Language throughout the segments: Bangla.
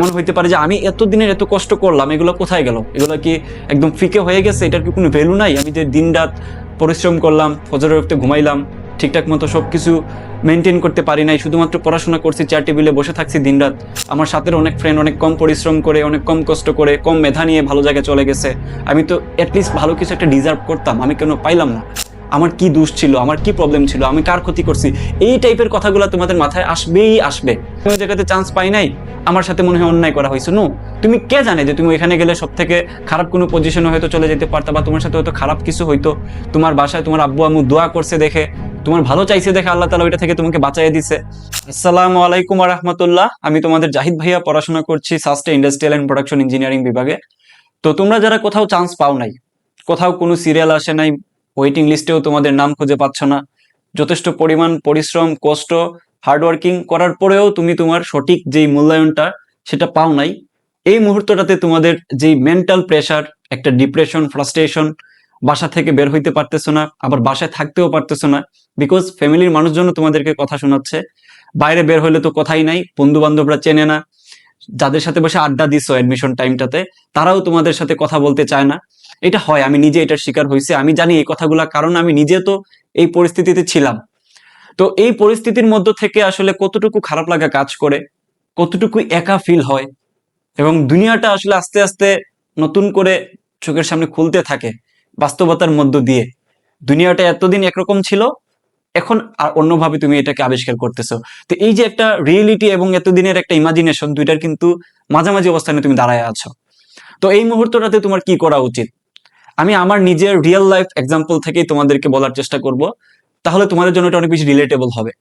মনে হইতে পারে যে আমি এতদিনের এত কষ্ট করলাম, এগুলো কোথায় গেল? এগুলো কি একদম ফিকে হয়ে গেছে? এটার কি কোনো ভ্যালু নাই? আমি যে দিন রাত পরিশ্রম করলাম, ফজরের ওয়াক্তে ঘুমাইলাম, ঠিকঠাক মতো সব কিছু মেনটেন করতে পারি নাই, শুধুমাত্র পড়াশোনা করছি, চেয়ার টেবিলে বসে থাকছি দিন রাত। আমার সাথে অনেক ফ্রেন্ড অনেক কম পরিশ্রম করে, অনেক কম কষ্ট করে, কম মেধা নিয়ে ভালো জায়গায় চলে গেছে। আমি তো অ্যাটলিস্ট ভালো কিছু একটা ডিজার্ভ করতাম, আমি কেন পাইলাম না? আমার কি দোষ ছিল? আমার কি প্রবলেম ছিল? আমি কার ক্ষতি করছি? এই টাইপের কথাগুলো তোমাদের মাথায় আসবেই আসবে। তুমি জায়গাতে চান্স পাই নাই, আমার সাথে মনে হয় অন্যায় করা হয়েছে। নো, তুমি কে জানে যে তুমি এখানে গেলে সব থেকে খারাপ কোনো পজিশনে হয়তো চলে যেতে পারতা, বা তোমার সাথে হয়তো খারাপ কিছু হইতো। তোমার বাসায় তোমার আব্বু আম্মু দোয়া করছে দেখে, তোমার ভালো চাইছে দেখে আল্লাহ তাআলা ওইটা থেকে তোমাকে বাঁচাইয়ে দিছে। আসসালামু আলাইকুম ওয়া রাহমাতুল্লাহ। আমি তোমাদের জাহিদ ভাইয়া, পড়াশোনা করছি সাস্টে ইন্ডাস্ট্রিয়াল এন্ড প্রোডাকশন ইঞ্জিনিয়ারিং বিভাগে। তো তোমরা যারা কোথাও চান্স পাও নাই, কোথাও কোনো সিরিয়াল আসে নাই, ওয়েটিং লিস্টেও তোমাদের নাম খুঁজে পাচ্ছ না, যথেষ্ট পরিমাণ পরিশ্রম, কষ্ট, হার্ডওয়ার্কিং করার পরেও তুমি তোমার সঠিক যেই মূল্যায়নটা সেটা পাও নাই, এই মুহূর্তটাতে তোমাদের যেই মেন্টাল প্রেশার, একটা ডিপ্রেশন, ফ্রাস্ট্রেশন, বাসা থেকে বের হইতে পারতেছো না, আবার বাসায় থাকতেও পারতেছো না, বিকজ ফ্যামিলির মানুষজন তোমাদেরকে কথা শোনাচ্ছে। বাইরে বের হইলে তো কথাই নাই, বন্ধু বান্ধবরা চেনে না, যাদের সাথে বসে আড্ডা দিছো অ্যাডমিশন টাইমটাতে তারাও তোমাদের সাথে কথা বলতে চায় না। এটা হয়, আমি নিজে এটার শিকার হয়েছি, আমি জানি এই কথাগুলা, কারণ আমি নিজে তো এই পরিস্থিতিতে ছিলাম। তো এই পরিস্থিতির মধ্য থেকে আসলে কতটুকু খারাপ লাগা কাজ করে, কতটুকু একা ফিল হয়, এবং দুনিয়াটা আসলে আস্তে আস্তে নতুন করে চোখের সামনে খুলতে থাকে বাস্তবতার মধ্য দিয়ে। দুনিয়াটা এতদিন একরকম ছিল, এখন আর অন্যভাবে তুমি এটাকে আবিষ্কার করতেছো। তো এই যে একটা রিয়েলিটি এবং এতদিনের একটা ইমাজিনেশন, দুইটার কিন্তু মাঝামাঝি অবস্থানে তুমি দাঁড়ায় আছো। তো এই মুহূর্তটাতে তোমার কি করা উচিত? আমি আমার নিজের রিয়েল লাইফ এক্সাম্পল থেকেই তোমাদেরকে বলার চেষ্টা করব, তাহলে তোমাদের জন্য এটা অনেক বেশি রিলেটেবল হবে।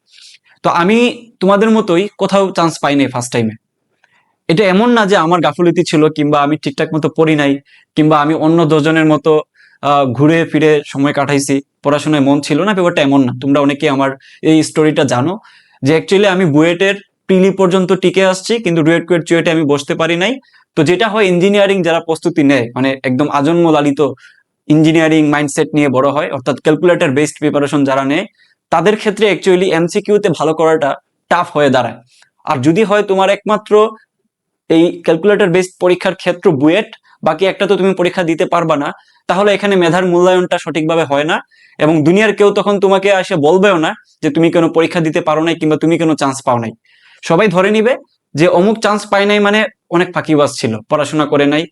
তো আমি তোমাদের মতোই কোথাও চান্স পাই নাই ফার্স্ট টাইমে। এটা এমন না যে আমার গাফিলতি ছিল, কিংবা আমি ঠিকঠাক মতো পড়ি নাই, কিংবা আমি অন্য দশজনের মতো ঘুরে ফিরে সময় কাটাইছি, পড়াশোনায় মন ছিল না, ব্যাপারটা এমন না। তোমরা অনেকে আমার এই স্টোরিটা জানো, যে অ্যাকচুয়ালি আমি বুয়েটের প্রিলি পর্যন্ত টিকে আসছি, কিন্তু ডুয়েট কুয়েট চুয়েটে আমি বসতে পারি নাই। তো যেটা হয়, ইঞ্জিনিয়ারিং যারা প্রস্তুতি নেয়, মানে একদম আজন্ম লালিত ইঞ্জিনিয়ারিং মাইন্ডসেট নিয়ে বড় হয়, অর্থাৎ ক্যালকুলেটর বেসড প্রিপারেশন যারা নেয়, তাদের ক্ষেত্রে অ্যাকচুয়ালি এমসিকিউতে ভালো করাটা টাফ হয়ে দাঁড়ায়। আর যদি হয় তোমার একমাত্র এই ক্যালকুলেটর বেসড পরীক্ষার ক্ষেত্র বুয়েট, বাকি একটা তো তুমি পরীক্ষা দিতে পারবা না, তাহলে এখানে মেধার মূল্যায়নটা সঠিকভাবে হয় না, এবং দুনিয়ার কেউ তখন তোমাকে এসে বলবেও না যে তুমি কেন পরীক্ষা দিতে পারো নাই, কিংবা তুমি কেন চান্স পাও নাই। সবাই ধরে নিবে যে অমুক চান্স পায় নাই মানে অনেক ফাঁকিবাজ ছিল, পড়াশোনা করে নাই,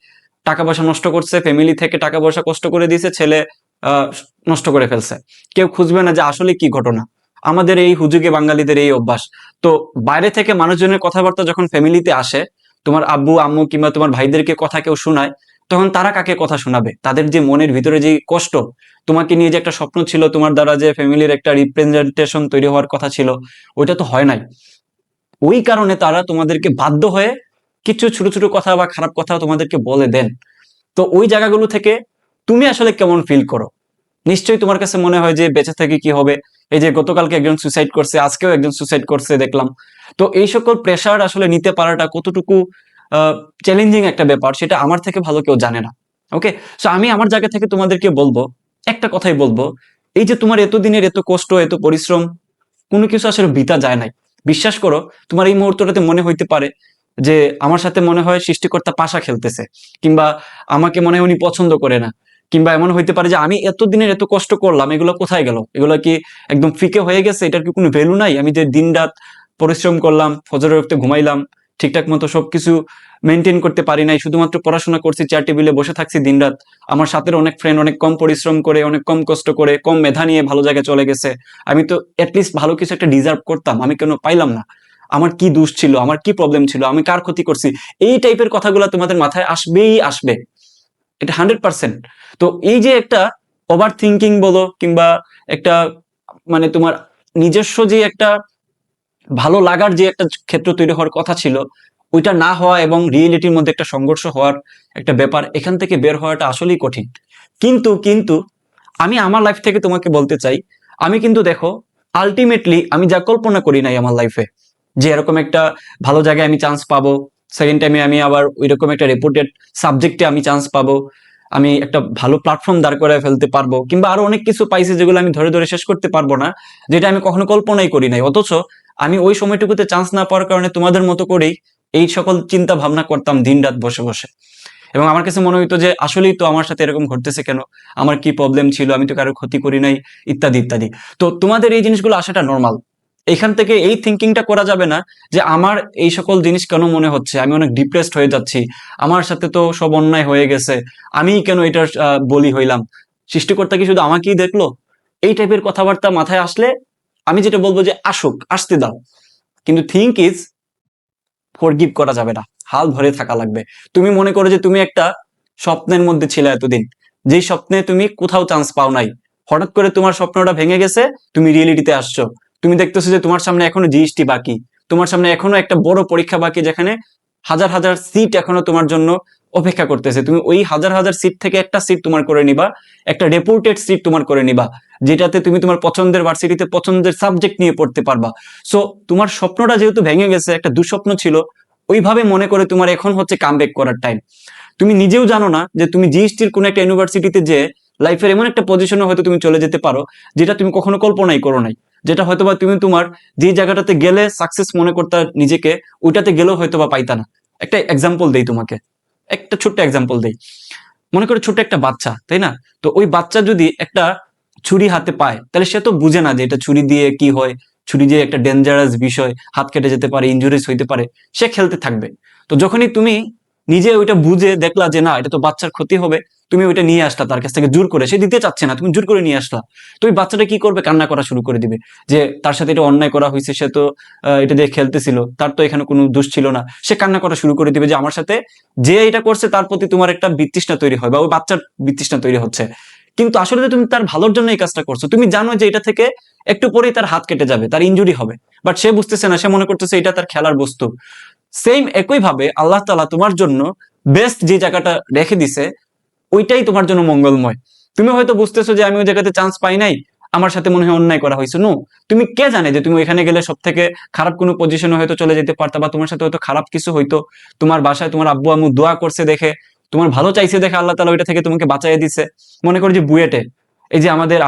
টাকা পয়সা নষ্ট করছে, ফ্যামিলি থেকে টাকা পয়সা কষ্ট করে দিয়েছে, ছেলে আহ নষ্ট করে ফেলছে। কেউ খুঁজবে না যে আসলে কি ঘটনা। আমাদের এই হুজুগে বাঙালিদের এই অভ্যাস। তো বাইরে থেকে মানুষজনের কথাবার্তা যখন ফ্যামিলিতে আসে, তোমার আব্বু আম্মু কিংবা তোমার ভাইদেরকে কথা কেউ শোনায়, তখন তারা কাকে কথা শোনাবে? তাদের যে মনের ভিতরে যে কষ্ট, তোমাকে নিয়ে যে একটা স্বপ্ন ছিল, তোমার দ্বারা যে ফ্যামিলির একটা রিপ্রেজেন্টেশন তৈরি হওয়ার কথা ছিল, ওইটা তো হয় নাই। ওই কারণে তারা তোমাদেরকে বাধ্য হয়ে কিছু ছোট ছোট কথা বা খারাপ কথা তোমাদেরকে বলে দেন। তো ওই জায়গাগুলো থেকে তুমি আসলে কেমন ফিল করো? নিশ্চয়ই তোমার কাছে মনে হয় যে বেঁচে থেকে কি হবে, এই যে গতকালকে একজন সুসাইড করছে, আজকেও একজন সুসাইড করছে দেখলাম। তো এই সকল প্রেশার আসলে নিতে পারাটা কতটুকু চ্যালেঞ্জিং একটা ব্যাপার, সেটা আমার থেকে ভালো কেউ জানে না। ওকে, সো আমি আমার জায়গা থেকে তোমাদেরকে বলবো, একটা কথাই বলবো, এই যে তোমার এতদিনের এত কষ্ট, এত পরিশ্রম, কোনো কিছু আসলে বৃথা যায় নাই। বিশ্বাস করো, তোমার এই মুহূর্তটাতে মনে হইতে পারে যে আমার সাথে মনে হয় সৃষ্টিকর্তা পাশা খেলতেছে, কিংবা আমাকে মনে হয় উনি পছন্দ করে না, কিংবা এমন হইতে পারে যে আমি এতদিনের এত কষ্ট করলাম, এগুলো কোথায় গেল? এগুলো কি একদম ফিকে হয়ে গেছে? এটার কি কোনো ভ্যালু নাই? আমি যে দিন রাত পরিশ্রম করলাম, ফজরের ওয়াক্তে ঘুমাইলাম, ঠিকঠাক মতো সবকিছু মেনটেন করতে পারি নাই, শুধুমাত্র পড়াশোনা করছি, চেয়ার টেবিলে বসে থাকছি দিন রাত। আমার সাথে অনেক ফ্রেন্ড অনেক কম পরিশ্রম করে, অনেক কম কষ্ট করে, কম মেধা নিয়ে ভালো জায়গায় চলে গেছে। আমি তো অ্যাটলিস্ট ভালো কিছু একটা ডিজার্ভ করতাম, আমি কেন পাইলাম না? আমার কি দোষ ছিল? আমার কি প্রবলেম ছিল? আমি কার ক্ষতি করছি? এই টাইপের কথাগুলো তোমাদের মাথায় আসবেই আসবে, এটা 100%। তো এই যে একটা ওভার থিঙ্কিং বলো, কিংবা একটা মানে তোমার নিজস্ব যে একটা ভালো লাগার যে একটা ক্ষেত্র তৈরি হওয়ার কথা ছিল, ওইটা না হওয়া এবং রিয়েলিটির মধ্যে একটা সংঘর্ষ হওয়ার একটা ব্যাপার, এখান থেকে বের হওয়াটা আসলেই কঠিন। কিন্তু কিন্তু আমি আমার লাইফ থেকে তোমাকে বলতে চাই, আমি কিন্তু দেখো, আলটিমেটলি আমি যা কল্পনা করি নাই আমার লাইফে, যে এরকম একটা ভালো জায়গায় আমি চান্স পাবো, সেকেন্ড টাইমে আমি আবার ওইরকম একটা রেপুটেড সাবজেক্টে আমি চান্স পাবো, আমি একটা ভালো প্ল্যাটফর্ম দাঁড় করে ফেলতে পারবো, কিংবা আরো অনেক কিছু পাইছি যেগুলো আমি ধরে ধরে শেষ করতে পারবো না, যেটা আমি কখনো কল্পনাই করি নাই। অথচ আমি ওই সময়টুকুতে চান্স না পাওয়ার কারণে তোমাদের মতো করেই এই সকল চিন্তা ভাবনা করতাম দিন রাত বসে বসে। এবং আমার কাছে মনে হইতো যে আসলেই তো আমার সাথে এরকম ঘটতেছে কেন, আমার কি প্রবলেম ছিল, আমি তো কারো ক্ষতি করি নাই, ইত্যাদি ইত্যাদি। তো তোমাদের এই জিনিসগুলো আসাটা নর্মাল। এখান থেকে এই থিঙ্কিংটা করা যাবে না যে আমার এই সকল জিনিস কেন মনে হচ্ছে, আমি অনেক ডিপ্রেসড হয়ে যাচ্ছি, আমার সাথে তো সব অন্যায় হয়ে গেছে, আমি কেন এটার বলি হইলাম, সৃষ্টিকর্তা কি শুধু আমাকেই দেখলো? এই টাইপের কথাবার্তা মাথায় আসলে আমি যেটা বলবো যে আসুক, আসতে দাও, কিন্তু থিঙ্ক ইজ ফরগিভ করা যাবে না, হাল ধরে থাকা লাগবে। তুমি মনে করো যে তুমি একটা স্বপ্নের মধ্যে ছিলে এতদিন, যেই স্বপ্নে তুমি কোথাও চান্স পাও নাই, হঠাৎ করে তোমার স্বপ্নটা ভেঙে গেছে, তুমি রিয়েলিটিতে আসছো, তুমি দেখতেছো যে তোমার সামনে এখনো জিএসটি বাকি, তোমার সামনে এখনো একটা বড় পরীক্ষা বাকি, যেখানে হাজার হাজার সিট এখনো তোমার জন্য অপেক্ষা করতেছে। তুমি ওই হাজার হাজার সিট থেকে একটা সিট তোমার করে নিবা, একটা রেপুটেড সিট তোমার করে নিবা, যেটাতে তুমি তোমার পছন্দের ভার্সিটিতে পছন্দের সাবজেক্ট নিয়ে পড়তে পারবা। সো তোমার স্বপ্নটা যেহেতু ভেঙে গেছে, একটা দুঃস্বপ্ন ছিল, ওইভাবে মনে করে তোমার এখন হচ্ছে কামব্যাক করার টাইম। তুমি নিজেও জানো না যে তুমি জিএসটির কোন একটা ইউনিভার্সিটিতে যে লাইফের এমন একটা পজিশনে হয়তো তুমি চলে যেতে পারো, যেটা তুমি কখনো কল্পনাই করো নাই, যেটা হয়তোবা তুমি তোমার যে জায়গাটাতে গেলে সাকসেস মনে করতে নিজেকে, ওইটাতে গেলেও হয়তোবা পাইতা না। একটা এক্সাম্পল দেই তোমাকে, একটা ছোট্ট এক্সাম্পল দেই। মনে করো ছোট একটা বাচ্চা, তাই না? তো ওই বাচ্চা যদি একটা ছুরি হাতে পায়, তাহলে সে তো বুঝে না যে এটা ছুরি দিয়ে কি হয়, ছুরি দিয়ে একটা ডেঞ্জারাস বিষয়, হাত কেটে যেতে পারে, ইনজুরিস হইতে পারে, সে খেলতে থাকবে। তো যখনই তুমি নিজে ওইটা বুঝে দেখলা যে না, এটা তো বাচ্চার ক্ষতি হবে, তুমি ওইটা নিয়ে আসলা তার কাছ থেকে জোর করে, সে দিতে চাচ্ছে না, তুমি জোর করে নিয়ে আসলা, তো ওই বাচ্চাটা কি করবে? কান্না করা শুরু করে দিবে যে তার সাথে এটা অন্যায় করা হয়েছে, সে তো এটা দিয়ে খেলতেছিল, তার তো এখানে কোনো দোষ ছিল না, সে কান্না করা শুরু করে দিবে যে আমার সাথে যে এটা করছে তার প্রতি তোমার একটা বিতৃষ্ণা তৈরি হয়, বা ওই বাচ্চার বিতৃষ্ণা তৈরি হচ্ছে। কিন্তু আসলে তো তুমি তার ভালোর জন্য এই কাজটা করছো, তুমি জানো যে এটা থেকে একটু পরেই তার হাত কেটে যাবে, তার ইনজুরি হবে, বাট সে বুঝতেছে না, সে মনে করতেছে এটা তার খেলার বস্তু। সেম একই ভাবে আল্লাহ তাআলা তোমার জন্য বেস্ট যে জায়গাটা রেখে দিছে, ওইটাই তোমার জন্য মঙ্গলময়। তুমি হয়তো বুঝতেছো যে আমি ওই জায়গাতে চান্স পাই নাই, আমার সাথে মনে হয় অন্যায় করা হয়েছে। নো, তুমি কে জানে যে তুমি ওইখানে গেলে সব থেকে খারাপ কোনো পজিশনে হয়তো চলে যেতে পারতা, বা তোমার সাথে হয়তো খারাপ কিছু হইতো, তোমার বাসায় তোমার আব্বু আম্মু দোয়া করছে দেখে, তোমার ভালো চাইছে দেখে আল্লাহ তাআলা ওইটা থেকে তোমাকে বাঁচাইয়া দিছে। মনে করো যে বুয়েটে এই যে আমাদের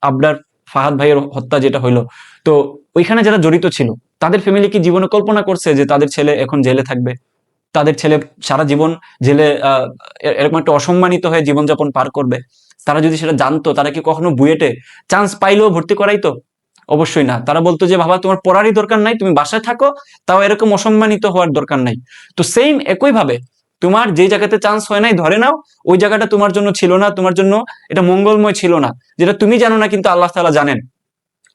আবরার ফাহাদ ভাইয়ের হত্যা যেটা হইলো, তো ওইখানে যারা জড়িত ছিল, তাদের ফ্যামিলি কি জীবনে কল্পনা করছে যে তাদের ছেলে এখন জেলে থাকবে, তাদের ছেলে সারা জীবন জেলে এরকম একটা অসম্মানিত হয়ে জীবনযাপন পার করবে? তারা যদি সেটা জানতো, তারা কি কখনো বুয়েটে চান্স পাইলেও ভর্তি করাইতো? অবশ্যই না। তারা বলতো যে বাবা তোমার পড়ারই দরকার নাই, তুমি বাসায় থাকো, তাও এরকম অসম্মানিত হওয়ার দরকার নাই। তো সেম একই ভাবে তোমার যে জায়গাতে চান্স হয় নাই, ধরে নাও ওই জায়গাটা তোমার জন্য ছিল না, তোমার জন্য এটা মঙ্গলময় ছিল না, যেটা তুমি জানো না কিন্তু আল্লাহ তাআলা জানেন,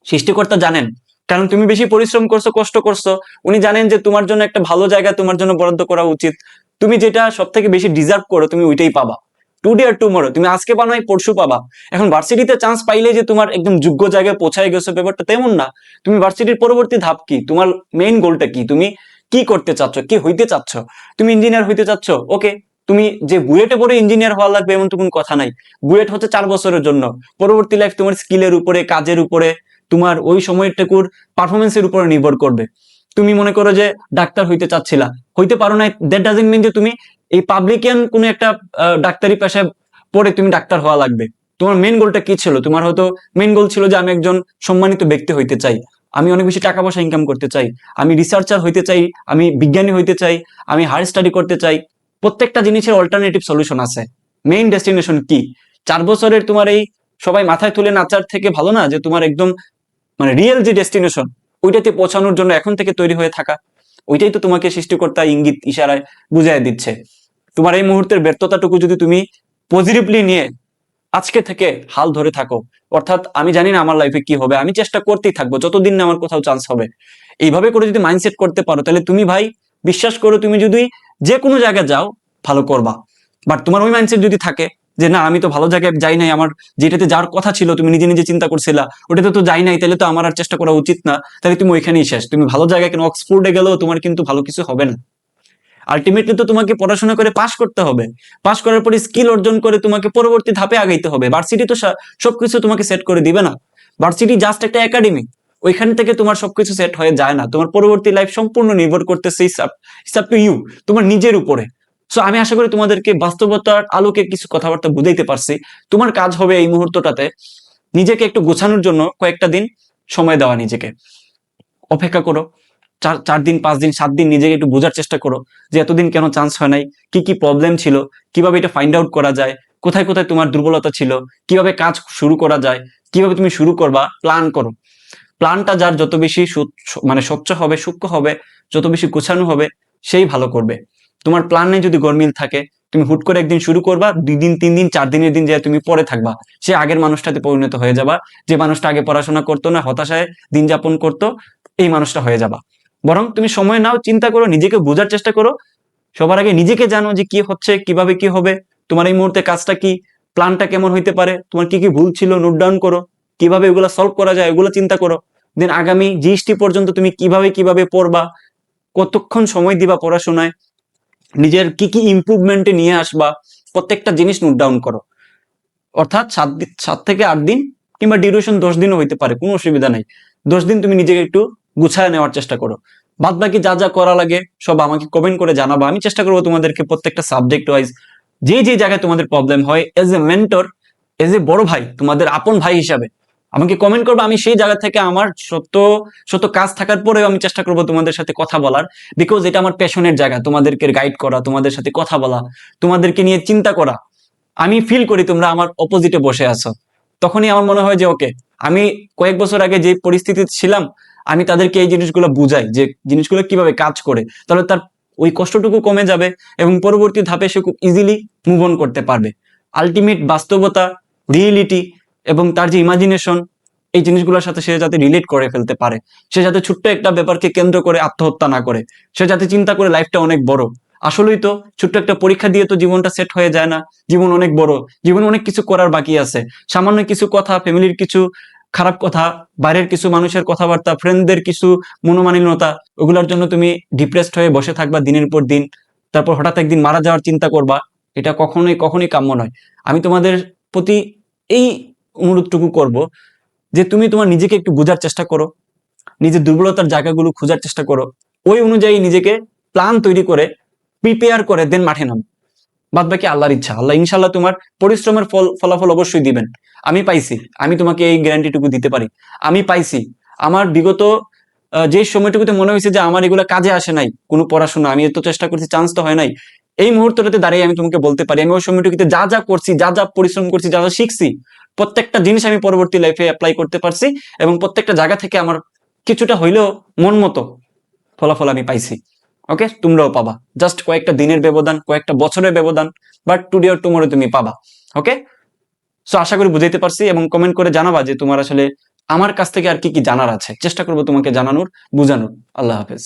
সৃষ্টিকর্তা জানেন। কারণ তুমি বেশি পরিশ্রম করছো, কষ্ট করছো, উনি জানেন যে তোমার জন্য একটা ভালো জায়গা তোমার জন্য বরাদ্দ করা উচিত। তুমি যেটা সব থেকে বেশি ডিজার্ভ করো, তুমি ওইটাই পাবা। টুডে আর টুমরো, তুমি আজকে পাও নাই পরশু পাবা। এখন ভার্সিটিতে চান্স পাইলে যে তোমার একদম যোগ্য জায়গায় পৌঁছায় গেছো, ব্যাপারটা তেমন না। তুমি ভার্সিটির পরবর্তী ধাপ কি, তোমার মেইন গোলটা কি, তুমি কি করতে চাচ্ছ, কি হইতে চাচ্ছ? তুমি ইঞ্জিনিয়ার হইতে চাচ্ছ, ওকে, তুমি যে বুয়েটে পড়ে ইঞ্জিনিয়ার হওয়া লাগবে এমন তো কোনো কথা নাই। বুয়েট হচ্ছে 4 বছরের জন্য, পরবর্তী লাইফ তোমার স্কিলের উপরে, কাজের উপরে, তোমার ওই সময়টুকুর পারফরমেন্সের উপরে নির্ভর করবে। তুমি মনে করো যে ডাক্তার হইতে চাচ্ছিলা, হইতে পারো না, দ্যাট ডাজন্ট মিন যে তুমি এই পাবলিকিয়ান কোন একটা ডাক্তারি পেশায় পড়ে তুমি ডাক্তার হওয়া লাগবে। তোমার মেইন গোলটা কি ছিল? তোমার হয়তো মেইন গোল ছিল যে আমি একজন সম্মানিত ব্যক্তি হইতে চাই, আমি অনেক বেশি টাকা পয়সা ইনকাম করতে চাই, আমি রিসার্চার হইতে চাই, আমি বিজ্ঞানী হইতে চাই, আমি হায়ার স্টাডি করতে চাই। প্রত্যেকটা জিনিসের অল্টারনেটিভ সলিউশন আছে। মেইন ডেস্টিনেশন কি? 4 বছরের তোমার এই সবাই মাথায় তুলে নাচার থেকে ভালো না যে তোমার একদম মানে রিয়েল যে ডেস্টিনেশন, ওইটাতে পৌঁছানোর জন্য এখন থেকে তৈরি হয়ে থাকা। ওইটাই তো তোমাকে সৃষ্টিকর্তা ইঙ্গিত ইশারায় বুঝাই দিচ্ছে। তোমার এই মুহূর্তের ব্যর্থতাটুকু যদি তুমি পজিটিভলি নিয়ে আজকে থেকে হাল ধরে থাকো, অর্থাৎ আমি জানি না আমার লাইফে কি হবে, আমি চেষ্টা করতেই থাকবো যতদিন না আমার কোথাও চান্স হবে, এইভাবে করে যদি মাইন্ডসেট করতে পারো, তাহলে তুমি ভাই বিশ্বাস করো, তুমি যদি যে কোনো জায়গায় যাও ভালো করবা। বাট তোমার ওই মাইন্ডসেট যদি থাকে যে না, আমি তো ভালো জায়গায় যাই নাই, আমার যেটাতে যাওয়ার কথা ছিল, তুমি নিজে নিজে চিন্তা করছিলা ওটাতে তো যাই নাই, তাহলে তো আমার আর চেষ্টা করা উচিত না, তাহলে তুমি ওইখানেই শেষ। তুমি ভালো জায়গায় কেন, অক্সফোর্ডে গেলেও তোমার কিন্তু ভালো কিছু হবে না। আলটিমেটলি তো তোমাকে পড়াশোনা করে পাশ করতে হবে, পাশ করার পরে স্কিল অর্জন করে তোমাকে পরবর্তী ধাপে আগাইতে হবে। ভার্সিটি তো সবকিছু তোমাকে সেট করে দিবে না, ভার্সিটি জাস্ট একটা একাডেমি, ওইখান থেকে তোমার সবকিছু সেট হয়ে যায় না। তোমার পরবর্তী লাইফ সম্পূর্ণ নির্ভর করতেছে ইটস আপ টু ইউ, তোমার নিজের উপরে। সো আমি আশা করি তোমাদেরকে বাস্তবতার আলোকে কিছু কথাবার্তা বুঝাইতে পারছি। তোমার কাজ হবে এই মুহূর্তটাতে নিজেকে একটু গোছানোর জন্য কয়েকটা দিন সময় দেওয়া, নিজেকে অপেক্ষা করো, চার দিন, 5 দিন, 7 দিন নিজেকে একটু বোঝার চেষ্টা করো যে এতদিন কেন চান্স হয় নাই, কি কি প্রবলেম ছিল, কিভাবে এটা ফাইন্ড আউট করা যায়, কোথায় কোথায় তোমার দুর্বলতা ছিল, কিভাবে কাজ শুরু করা যায়, কিভাবে তুমি শুরু করবা, প্ল্যান করো। প্ল্যানটা যার যত বেশি মানে স্বচ্ছ হবে, সূক্ষ্ম হবে, যত বেশি গোছানো হবে, সেই ভালো করবে। তোমার প্ল্যান নেই যদি গরমিল থাকে, তুমি হুট করে একদিন শুরু করবা, 2 দিন, 3 দিন, 4 দিনের দিন যায় তুমি পরে থাকবা, সে আগের মানুষটাতে পরিণত হয়ে যাবা, যে মানুষটা আগে পড়াশোনা করতো না, হতাশায় দিন যাপন করতো, এই মানুষটা হয়ে যাবা। বরং তুমি সময় নাও, চিন্তা করো, নিজেকে বোঝার চেষ্টা করো, সবার আগে নিজেকে জানো যে কি হচ্ছে, কিভাবে কি হবে, তোমার এই মুহূর্তে কাজটা কি, প্ল্যানটা কেমন হইতে পারে, তোমার কি কি ভুল ছিল নোট ডাউন করো, কিভাবে এগুলো সলভ করা যায় এগুলো চিন্তা করো। দেন আগামী জিএসটি পর্যন্ত তুমি কিভাবে কিভাবে পড়বা, কতক্ষণ সময় দিবা পড়াশোনায়, নিজের কি কি ইমপ্রুভমেন্টে নিয়ে আসবা, প্রত্যেকটা জিনিস নোট ডাউন করো। অর্থাৎ 7 থেকে 8 দিন, কিংবা ডিউরেশন 10 দিনও হইতে পারে, কোনো অসুবিধা নাই। 10 দিন তুমি নিজেকে একটু গুছায় নেওয়ার চেষ্টা করো। বাদ বাকি যা যা করা লাগে সব আমাকে কমেন্ট করে জানাবা, আমি চেষ্টা করবো তোমাদেরকে প্রত্যেকটা সাবজেক্ট ওয়াইজ যে যে জায়গায় তোমাদের প্রবলেম হয়, as a mentor, as a বড় ভাই, তোমাদের আপন ভাই হিসাবে আমাকে কমেন্ট করবো, আমি সেই জায়গা থেকে আমার শত শত কাজ থাকার পরেও আমি চেষ্টা করবো তোমাদের সাথে কথা বলার, বিকজ এটা আমার প্যাশনের জায়গা, তোমাদেরকে গাইড করা, তোমাদের সাথে কথা বলা, তোমাদেরকে নিয়ে চিন্তা করা। আমি ফিল করি তোমরা আমার অপোজিটে বসে আছো, তখনই আমার মনে হয় যে ওকে, আমি কয়েক বছর আগে যে পরিস্থিতিতে ছিলাম, আমি তাদেরকে এই জিনিসগুলো বুঝাই যে জিনিসগুলো কিভাবে কাজ করে, তাহলে তার ওই কষ্টটুকু কমে যাবে এবং পরবর্তী ধাপে সে খুব ইজিলি মুভ অন করতে পারবে। আলটিমেট বাস্তবতা, রিয়েলিটি এবং তার যে ইমাজিনেশন, এই জিনিসগুলোর সাথে সে যাতে রিলেট করে ফেলতে পারে, সে যাতে ছোট্ট একটা ব্যাপারকে কেন্দ্র করে আত্মহত্যা না করে, সে যাতে চিন্তা করে লাইফটা অনেক বড়। আসলেই তো ছোট্ট একটা পরীক্ষা দিয়ে তো জীবনটা সেট হয়ে যায় না, জীবন অনেক বড়, জীবন অনেক কিছু করার বাকি আছে। সামান্য কিছু কথা, ফ্যামিলির কিছু খারাপ কথা, বাইরের কিছু মানুষের কথাবার্তা, ফ্রেন্ডদের কিছু মনোমালিন্যতা, ওগুলোর জন্য তুমি ডিপ্রেসড হয়ে বসে থাকবা দিনের পর দিন, তারপর হঠাৎ একদিন মারা যাওয়ার চিন্তা করবা, এটা কখনোই কখনোই কাম্য নয়। আমি তোমাদের প্রতি এই অনুরোধটুকু করব যে তুমি তোমার নিজেকে একটু বোঝার চেষ্টা করো, নিজের দুর্বলতার জায়গাগুলো খোঁজার চেষ্টা করো, ওই অনুযায়ী নিজেকে প্ল্যান তৈরি করে প্রিপেয়ার করে দেন মাঠে নামো। বাদ বাকি আল্লাহর ইচ্ছা, আল্লাহ ইনশাল্লাহ তোমার পরিশ্রমের ফলাফল অবশ্যই দিবেন। আমি পাইছি, আমি তোমাকে এই গ্যারান্টিটুকু দিতে পারি, আমি পাইছি। আমার বিগত যে সময়টুকুতে মনে হয়েছে যে আমার এগুলো কাজে আসে নাই, কোনো পড়াশোনা, আমি এত চেষ্টা করছি, চান্স তো হয় নাই, এই মুহূর্তটাতে দাঁড়িয়ে আমি তোমাকে বলতে পারি আমি ওই সময়টুকুতে যা যা করছি, যা যা পরিশ্রম করছি, যা যা শিখছি, প্রত্যেকটা জিনিস আমি পরবর্তী লাইফে অ্যাপ্লাই করতে পারছি, এবং প্রত্যেকটা জায়গা থেকে আমার কিছুটা হইলেও মন মতো ফলাফল আমি পাইছি। ওকে, তোমরাও পাবা, জাস্ট কয়েকটা দিনের ব্যবধান, কয়েকটা বছরের ব্যবধান, বাট টুডে অর টুমরো তুমি পাবা। ওকে, সো আশা করি বুঝাইতে পারছি, এবং কমেন্ট করে জানাবা যে তোমার আসলে আমার কাছ থেকে আর কি কি জানার আছে, চেষ্টা করবো তোমাকে জানানোর, বুঝানোর। আল্লাহ হাফেজ।